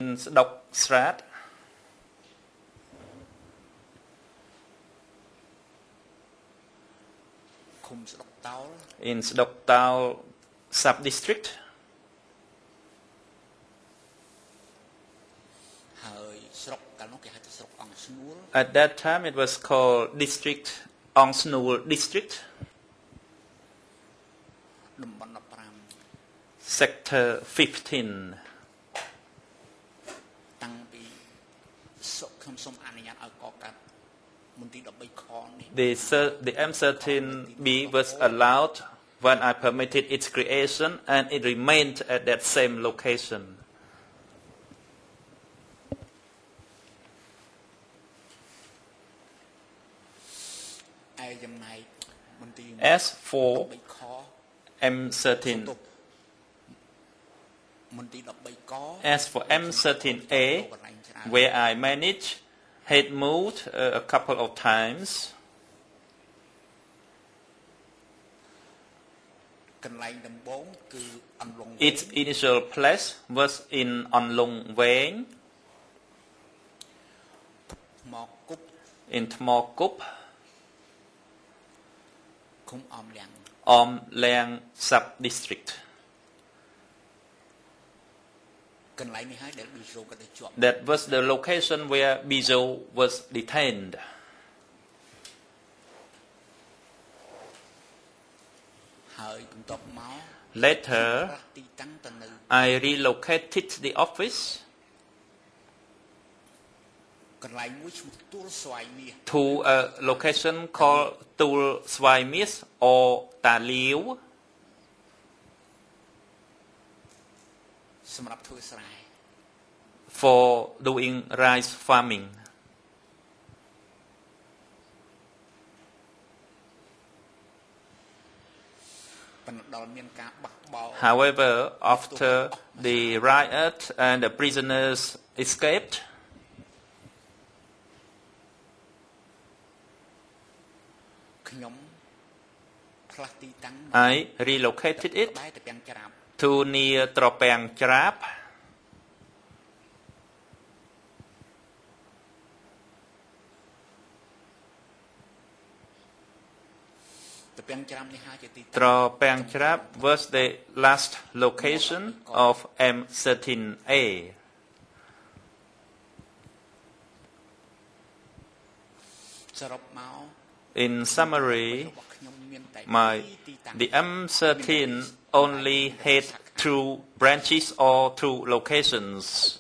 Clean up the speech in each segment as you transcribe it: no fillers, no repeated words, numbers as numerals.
Duch Strat in Duch sub-district. At that time it was called district Ong Snul district. Sector 15. The M13B was allowed when I permitted its creation, and it remained at that same location. As for M13, M13A, where I managed, had moved a couple of times. Its initial place was in On Lung Veng, in Thmo Kup, Om Leang sub-district. That was the location where Bijo was detained. Later, I relocated the office to a location called Tul Swai Mies or Ta Liu for doing rice farming. However, after the riot and the prisoners escaped, I relocated it to near Tropang Chrap. Tropang Chrap was the last location of M13A. In summary, the M13 only had 2 branches or 2 locations.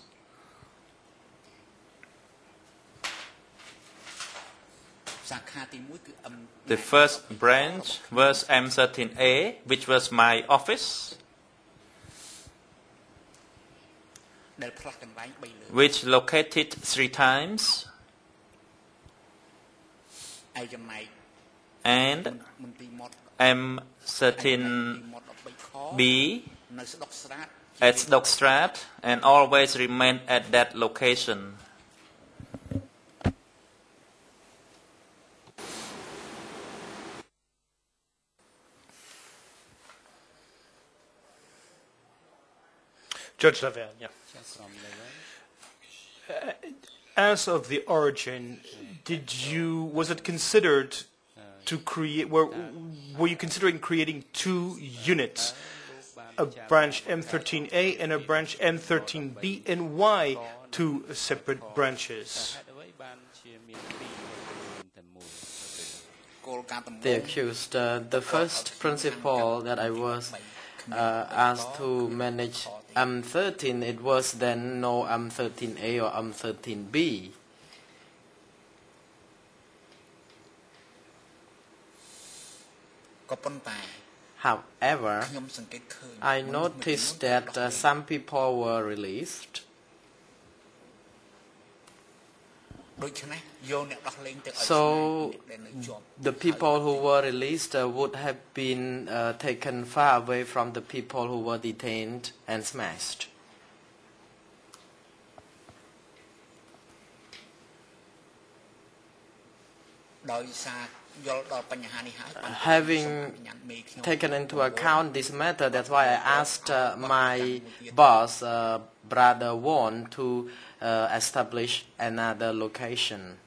The first branch was M13A, which was my office, which located 3 times, and M13B at Duch Strat and always remained at that location. Judge Laverne, yeah. As of the origin, was it considered to create, were you considering creating 2 units, a branch M13A and a branch M13B, and why 2 separate branches? The accused, the first principle that I was asked to manage M13, it was then no M13A or M13B. However, I noticed that some people were released. So the people who were released would have been taken far away from the people who were detained and smashed. Having taken into account this matter, that's why I asked my boss, Brother Won, to establish another location.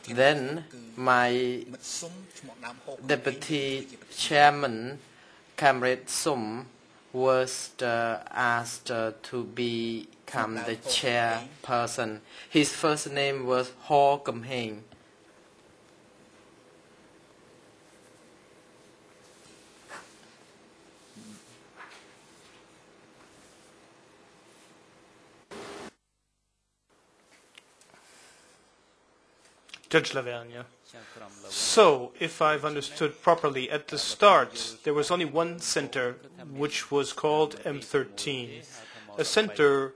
Then my deputy chairman, Comrade Sum, was asked to become the chairperson. His first name was Ho Kaing. Judge Lavergne. So, if I've understood properly, at the start there was only one center, which was called M13, a center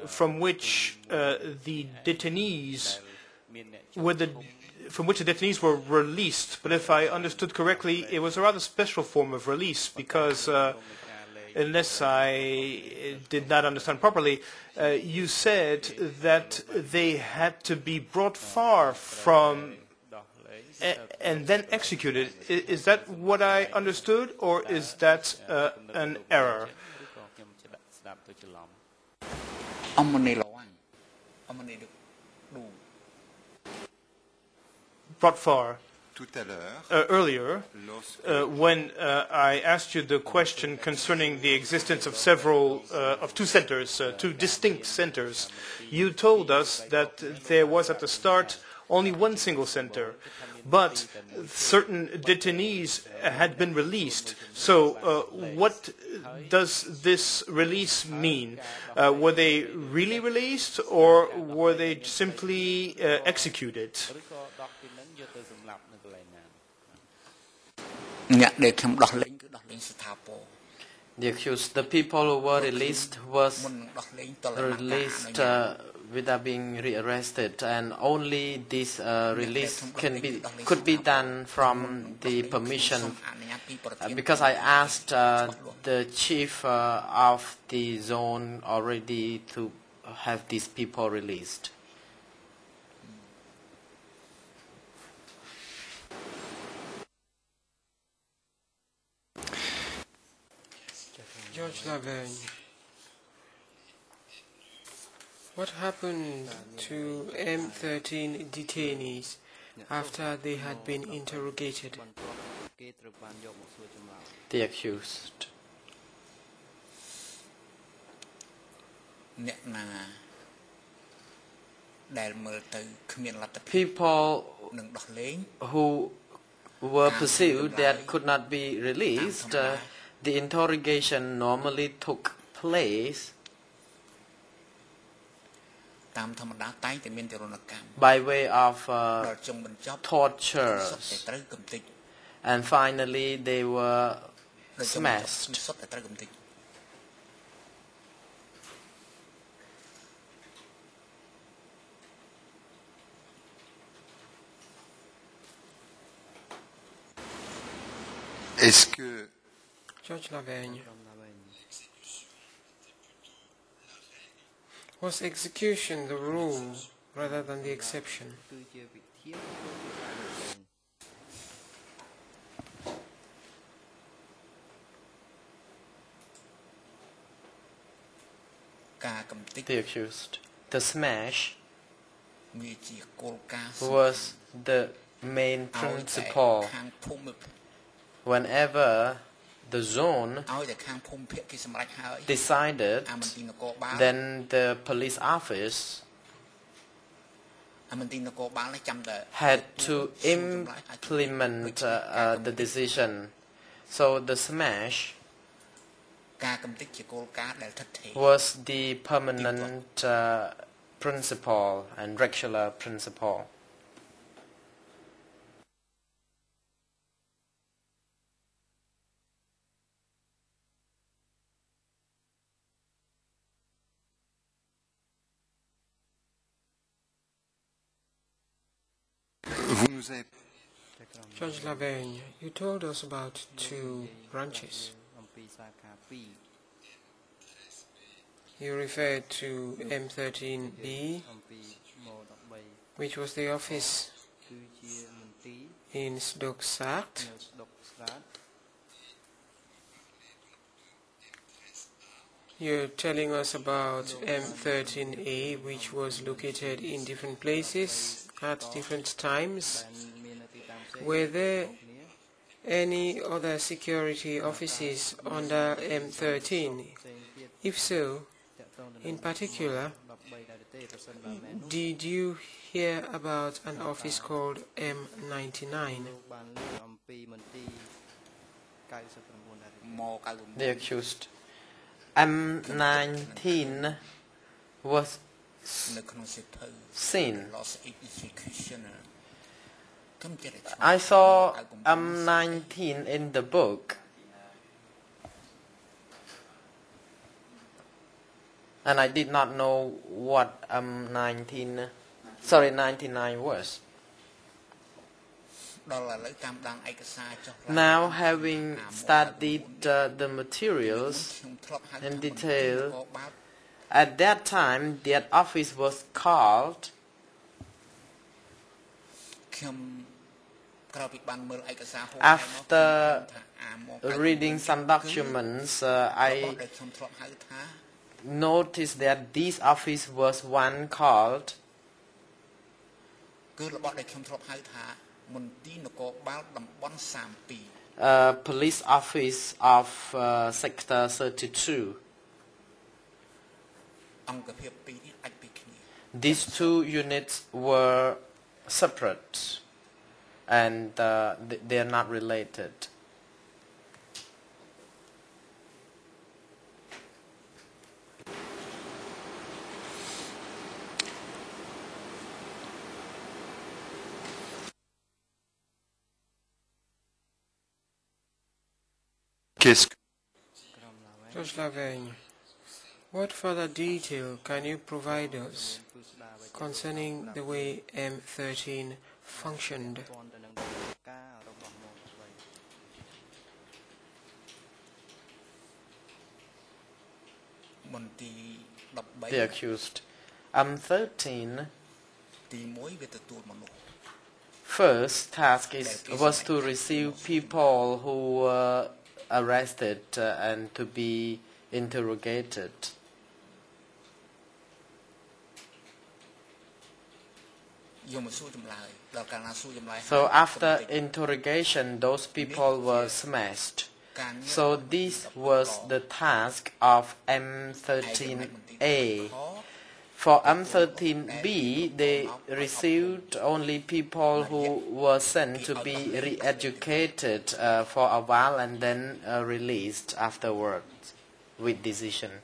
from which the detainees were released. But if I understood correctly, it was a rather special form of release because, unless I did not understand properly, you said that they had to be brought far from and then executed. Is that what I understood, or is that an error? Brought far. Earlier, when I asked you the question concerning the existence of two centers, two distinct centers, you told us that there was at the start only one single center, but certain detainees had been released. So what does this release mean? Were they really released, or were they simply executed? The accused, the people who were released was released without being rearrested, and only this release could be done from the permission. Because I asked the chief of the zone already to have these people released. Judge Lavergne, what happened to M13 detainees after they had been interrogated? The accused. People who were pursued that could not be released, the interrogation normally took place by way of tortures, and finally they were smashed. Judge Lavergne, was execution the rule rather than the exception? The accused. The smash was the main principle. Whenever the zone decided, then the police office had to implement the decision. So the smash was the permanent principle and regular principle. Judge Lavergne, you told us about two branches. You referred to M13B, which was the office in Duch. You're telling us about M13A, which was located in different places at different times. Were there any other security offices under M13? If so, in particular, did you hear about an office called M99? The accused. M19 was seen. I saw M19 in the book, and I did not know what M99 was. Now, having studied the materials in detail, at that time that office was called after reading some documents, I noticed that this office was one called police office of sector 32. These two units were separate and they are not related. Duch, what further detail can you provide us concerning the way M13 functioned? The accused. M13 first task was to receive people who were arrested and to be interrogated. So after interrogation, those people were smashed. So this was the task of M13A. For M13B, they received only people who were sent to be re-educated for a while and then released afterwards with decision.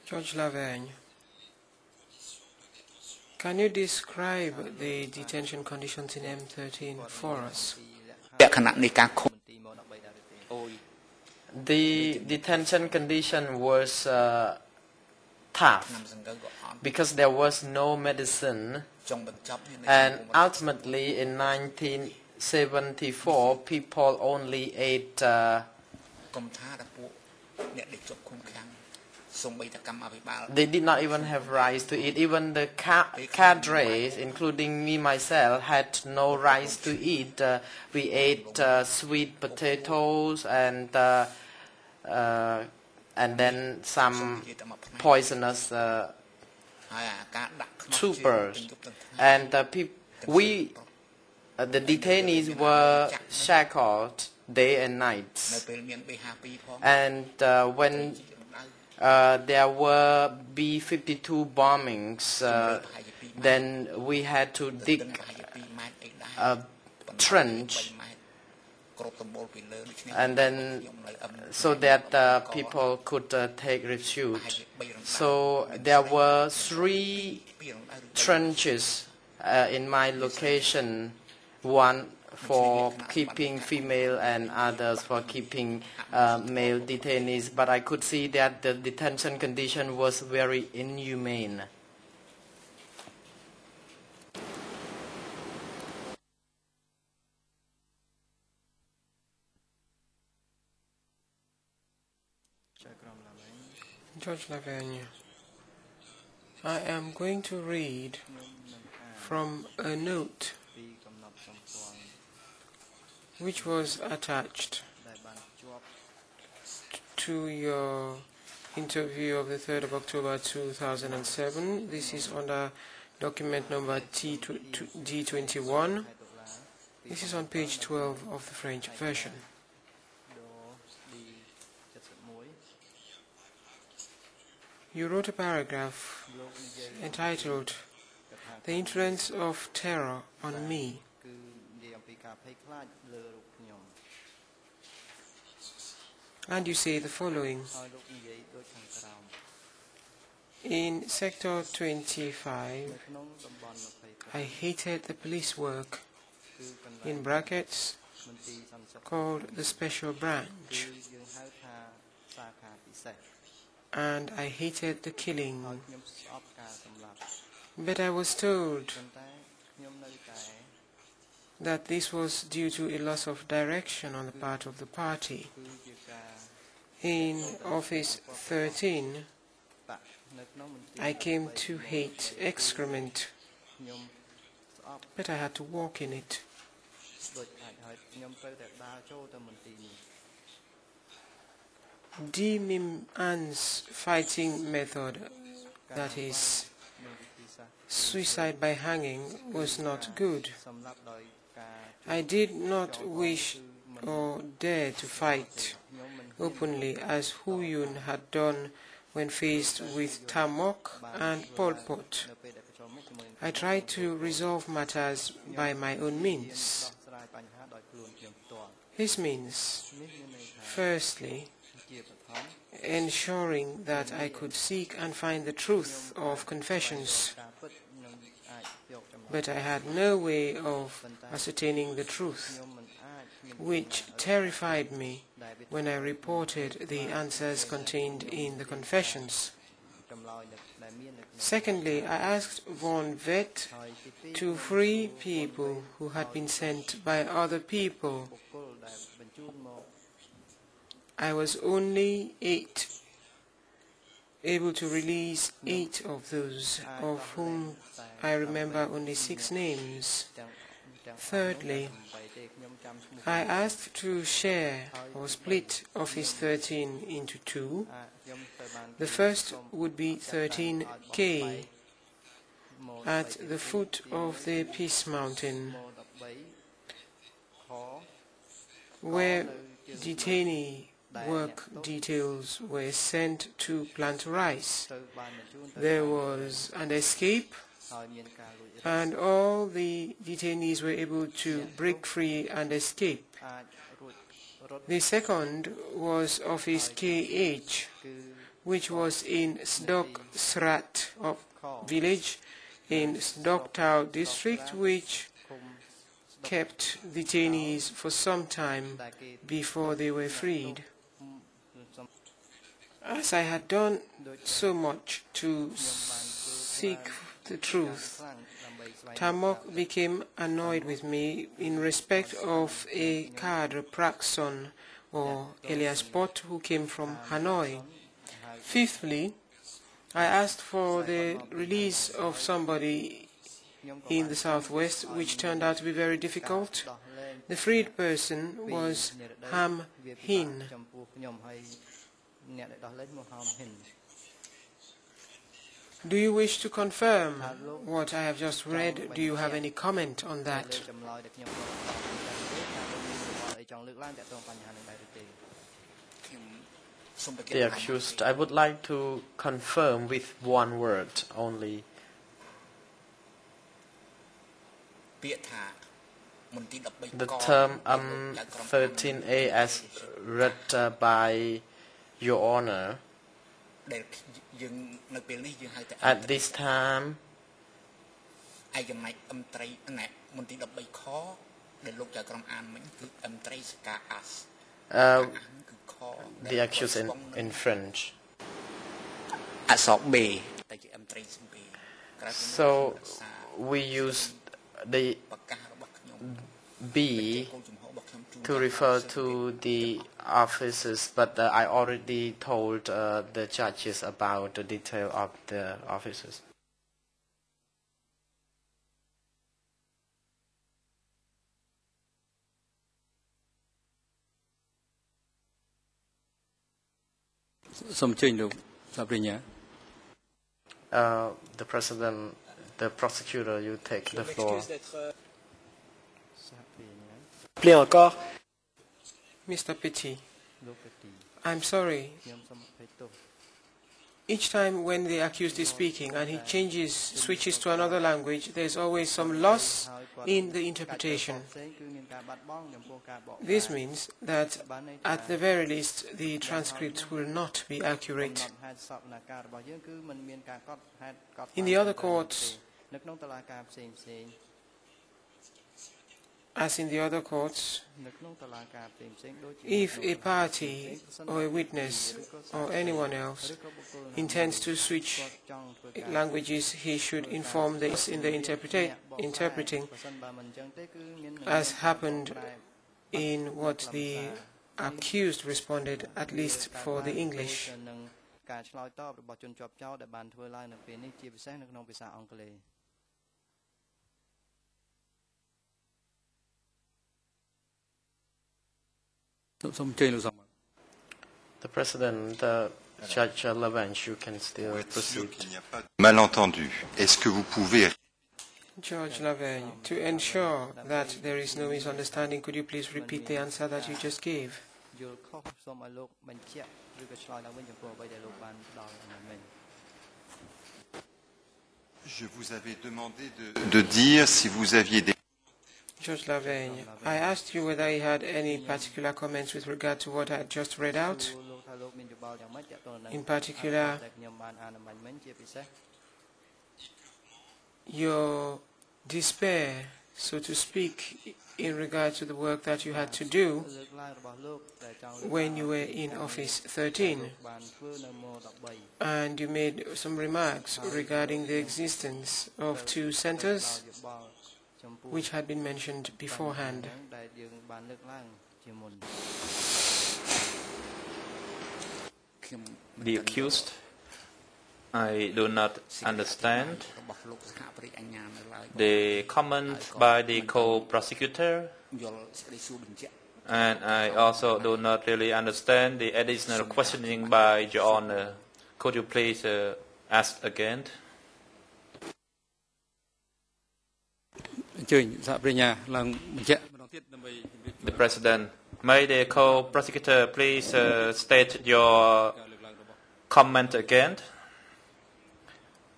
Duch, can you describe the detention conditions in M13 for us? The detention condition was tough because there was no medicine, and ultimately in 1974 people only ate they did not even have rice to eat. Even the cadres, including me myself, had no rice to eat. We ate sweet potatoes and then some poisonous troopers. And the detainees were shackled day and night. And when there were B-52 bombings, then we had to dig a trench, and then so that people could take refuge. So there were 3 trenches in my location, one for keeping female and others for keeping male detainees, but I could see that the detention condition was very inhumane. George Laverne, I am going to read from a note which was attached to your interview of the 3rd of October 2007. This is under document number D21. This is on page 12 of the French version. You wrote a paragraph entitled "The Influence of Terror on Me." And you say the following: in Sector 25, I hated the police work, in brackets, called the Special Branch, and I hated the killing. But I was told that this was due to a loss of direction on the part of the party. In Office 13, I came to hate excrement, but I had to walk in it. D. Mim An's fighting method, that is, suicide by hanging, was not good. I did not wish or dare to fight openly as Hu Yun had done when faced with Tam Mok and Pol Pot. I tried to resolve matters by my own means. His means, firstly, ensuring that I could seek and find the truth of confessions, but I had no way of ascertaining the truth, which terrified me when I reported the answers contained in the confessions. Secondly, I asked Von Vet to free people who had been sent by other people. I was only able to release 8 of those, of whom I remember only 6 names. Thirdly, I asked to share or split Office 13 into 2. The first would be 13K at the foot of the Peace Mountain, where detainee work details were sent to plant rice. There was an escape, and all the detainees were able to break free and escape. The second was Office KH, which was in Sdok Srat village in Sdok Tau district, which kept detainees for some time before they were freed. As I had done so much to seek the truth, Tam Mok became annoyed with me in respect of a cadre Prakson or alias Pot who came from Hanoi. Fifthly, I asked for the release of somebody in the southwest, which turned out to be very difficult. The freed person was Ham Hin. Do you wish to confirm what I have just read? Do you have any comment on that? The accused, I would like to confirm with one word only. The term 13A as read by Your Honor. At this time, the accused in French. So we use the B to refer to the offices, but I already told the judges about the detail of the offices. The President, the prosecutor, you take the floor. Mr. Petit, I'm sorry. Each time when the accused is speaking and he switches to another language, there's always some loss in the interpretation. This means that at the very least the transcript will not be accurate. In the other courts, as in the other courts, if a party or a witness or anyone else intends to switch languages, he should inform this in the interpreting, as happened in what the accused responded, at least for the English. The President, Judge Lavange, you can still proceed. Malentendu. Est-ce que vous pouvez... Judge Lavange, to ensure that there is no misunderstanding, could you please repeat the answer that you just gave? Je vous avais demandé de dire si vous aviez des... Judge Lavange, I asked you whether he had any particular comments with regard to what I had just read out. In particular, your despair, so to speak, in regard to the work that you had to do when you were in Office 13. And you made some remarks regarding the existence of two centers which had been mentioned beforehand. The accused, I do not understand the comment by the co-prosecutor, and I also do not really understand the additional questioning by Your Honor. Could you please ask again? The President, may the co-prosecutor please state your comment again?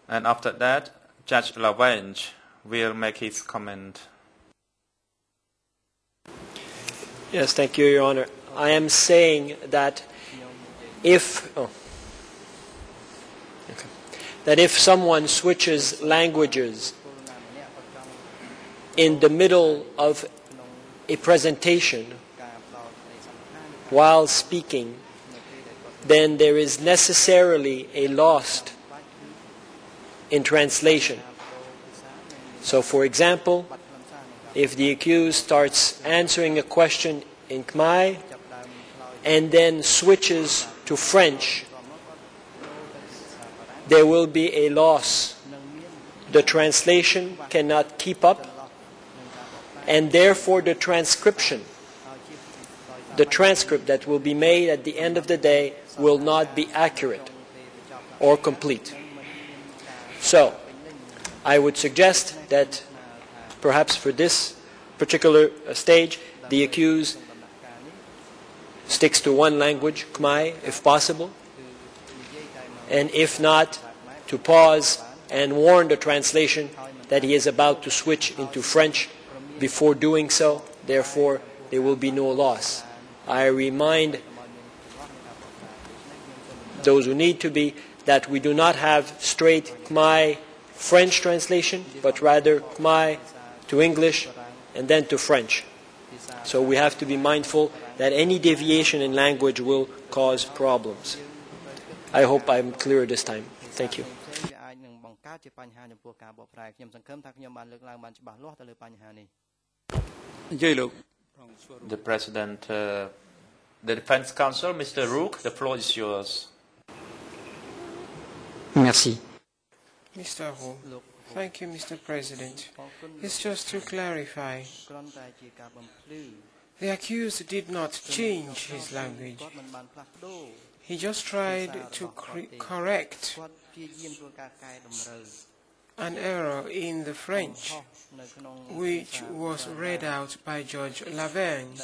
And after that, Judge Lavange will make his comment. Yes, thank you, Your Honor. I am saying that if someone switches languages in the middle of a presentation while speaking, then there is necessarily a loss in translation. So, for example, if the accused starts answering a question in Khmer and then switches to French, there will be a loss. The translation cannot keep up, and therefore the transcript that will be made at the end of the day will not be accurate or complete. So, I would suggest that perhaps for this particular stage, the accused sticks to one language, Khmer, if possible, and if not, to pause and warn the translation that he is about to switch into French before doing so. Therefore, there will be no loss. I remind those who need to be that we do not have straight Khmer French translation, but rather Khmer to English and then to French. So we have to be mindful that any deviation in language will cause problems. I hope I'm clear this time. Thank you. The President, the Defense Counsel, Mr. Rook, the floor is yours. Merci. Mr. Ho. Thank you, Mr. President. It's just to clarify. The accused did not change his language. He just tried to correct an error in the French, which was read out by Judge Lavergne.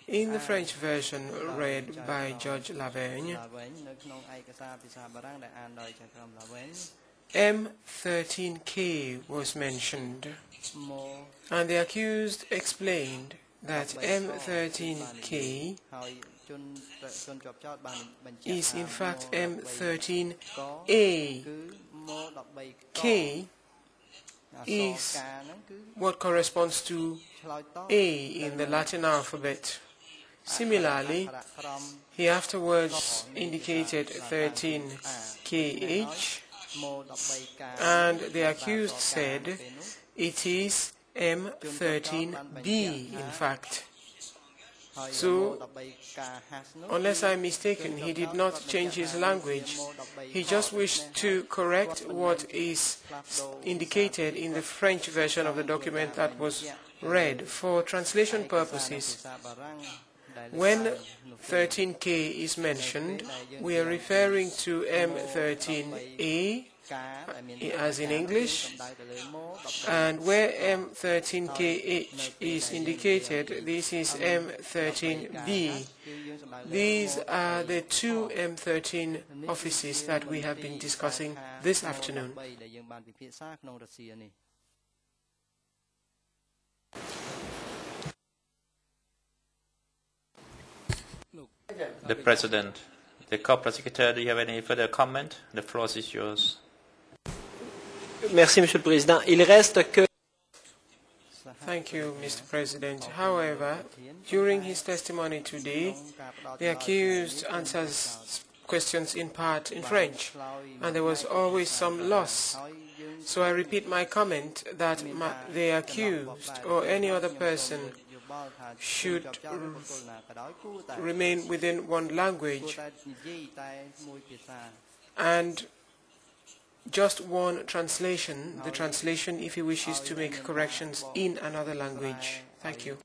In the French version read by Judge Lavergne, M13K was mentioned, and the accused explained that M13K is in fact M13A. K is what corresponds to A in the Latin alphabet. Similarly, he afterwards indicated 13KH, and the accused said it is M13B in fact. So, unless I'm mistaken, he did not change his language. He just wished to correct what is indicated in the French version of the document that was read for translation purposes. When 13K is mentioned, we are referring to M13A, as in English, and where M13KH is indicated, this is M13B. These are the two M13 offices that we have been discussing this afternoon. The President, the co-prosecutor, do you have any further comment? The floor is yours. Merci, Monsieur le Président. Il reste que... Thank you, Mr. President. However, during his testimony today, the accused answers questions in part in French, and there was always some loss. So I repeat my comment that the accused or any other person should remain within one language and just one translation, the translation if he wishes to make corrections in another language. Thank you.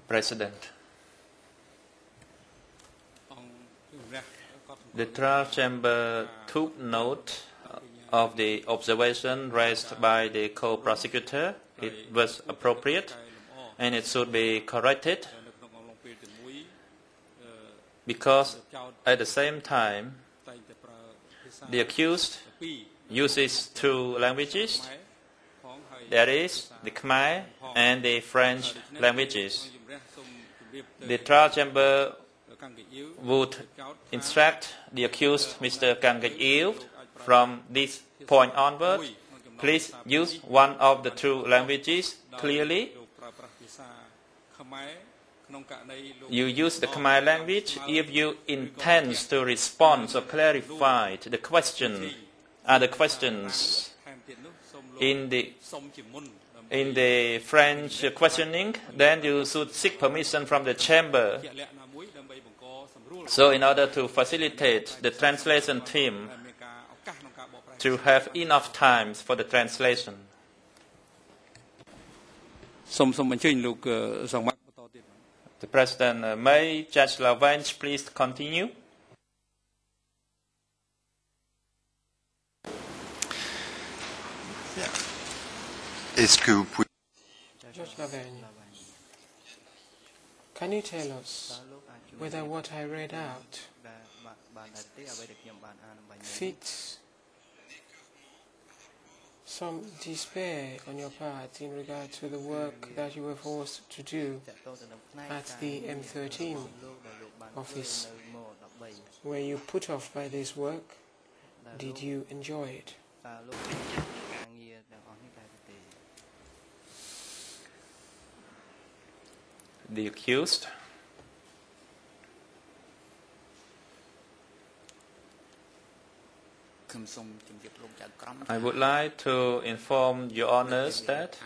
President. The trial chamber took note of the observation raised by the co-prosecutor. It was appropriate and it should be corrected because at the same time the accused uses two languages, that is the Khmer and the French languages. The trial chamber would instruct the accused, Mr. Kaing, from this point onward, please use one of the two languages clearly. you use the Khmer language if you intend to respond or clarify to the question, other questions in the French questioning, then you should seek permission from the chamber. So in order to facilitate the translation team to have enough time for the translation. The President may, Judge Lavange, please continue. Est-ce que vous pouvez... Judge Lavergne, can you tell us whether what I read out fits some despair on your part in regard to the work that you were forced to do at the M13 office? Were you put off by this work? Did you enjoy it? The accused. I would like to inform your honors that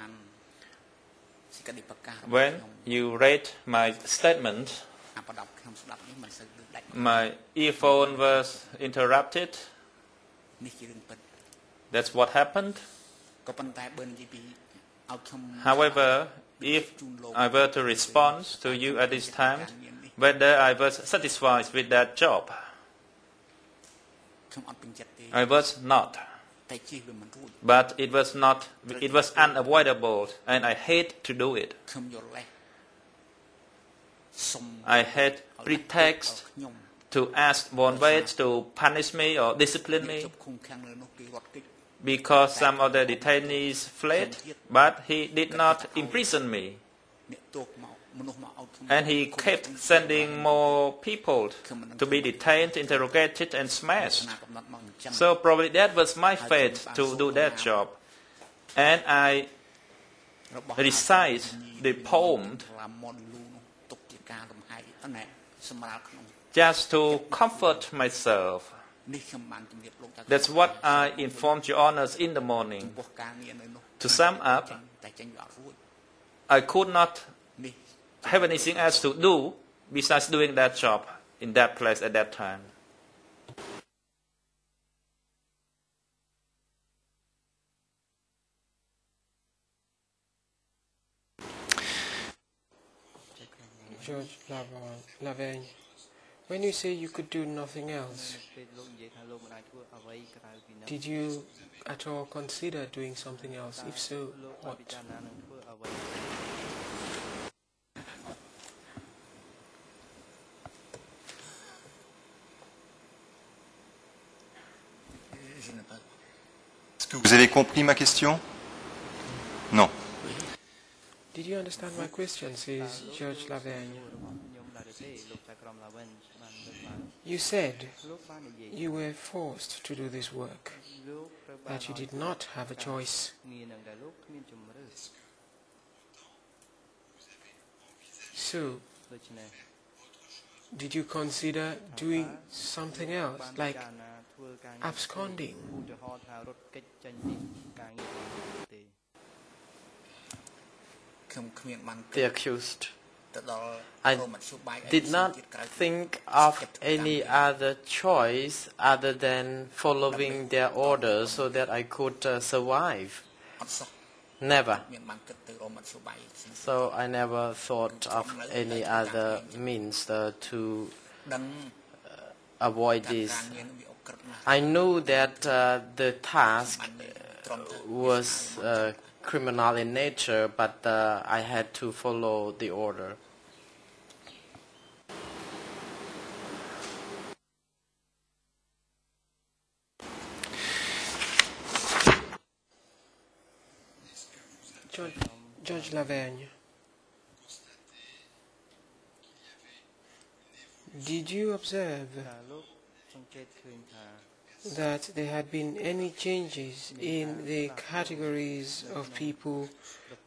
when you read my statement, my earphone was interrupted. That's what happened. However, if I were to respond to you at this time, whether I was satisfied with that job, I was not. But it was not. It was unavoidable, and I hate to do it. I had pretext to ask Von Waits to punish me or discipline me because some of the detainees fled, but he did not imprison me. And he kept sending more people to be detained, interrogated, and smashed. So probably that was my fate to do that job. And I recite the poem just to comfort myself. That's what I informed your honors in the morning. To sum up, I could not have anything else to do besides doing that job in that place at that time. Judge Lavergne, when you say you could do nothing else, did you at all consider doing something else? If so, what? Est-ce que vous avez compris ma question? Non. Did you understand my question, says Judge Lavergne? You said you were forced to do this work, that you did not have a choice. So, did you consider doing something else, like absconding? The accused. I did not think of any other choice other than following their orders so that I could survive. Never. So I never thought of any other means to avoid this. I knew that the task was criminal in nature, but I had to follow the order. Judge Lavergne, did you observe that there had been any changes in the categories of people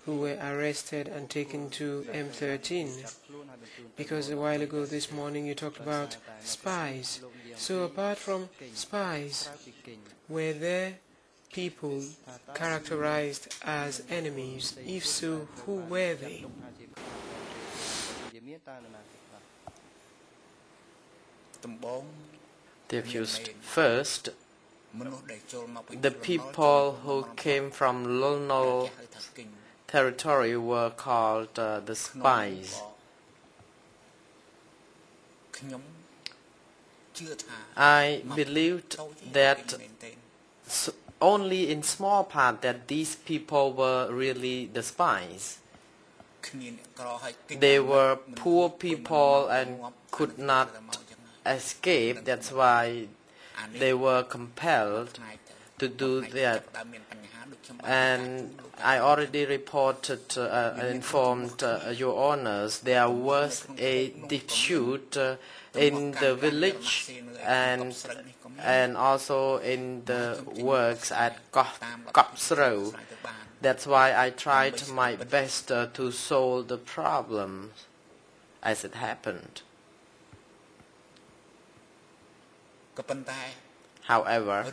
who were arrested and taken to M13? because a while ago this morning you talked about spies. So apart from spies, were there people characterized as enemies? If so, who were they? The accused first, the people who came from Lulnol territory were called the spies. I believed that only in small part that these people were really the spies. They were poor people and could not escape. That's why they were compelled to do that. And I already reported and informed Your Honours there was a dispute in the village and also in the works at Kopsro. That's why I tried my best to solve the problem as it happened. However,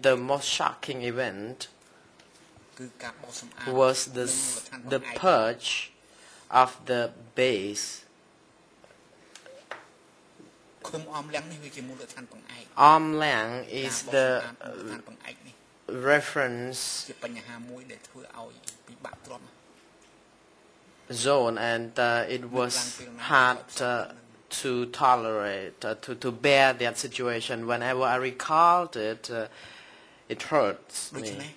the most shocking event was the purge of the base. Arm Lang is the reference zone, and it was hard to tolerate, to bear that situation. Whenever I recalled it, it hurts me.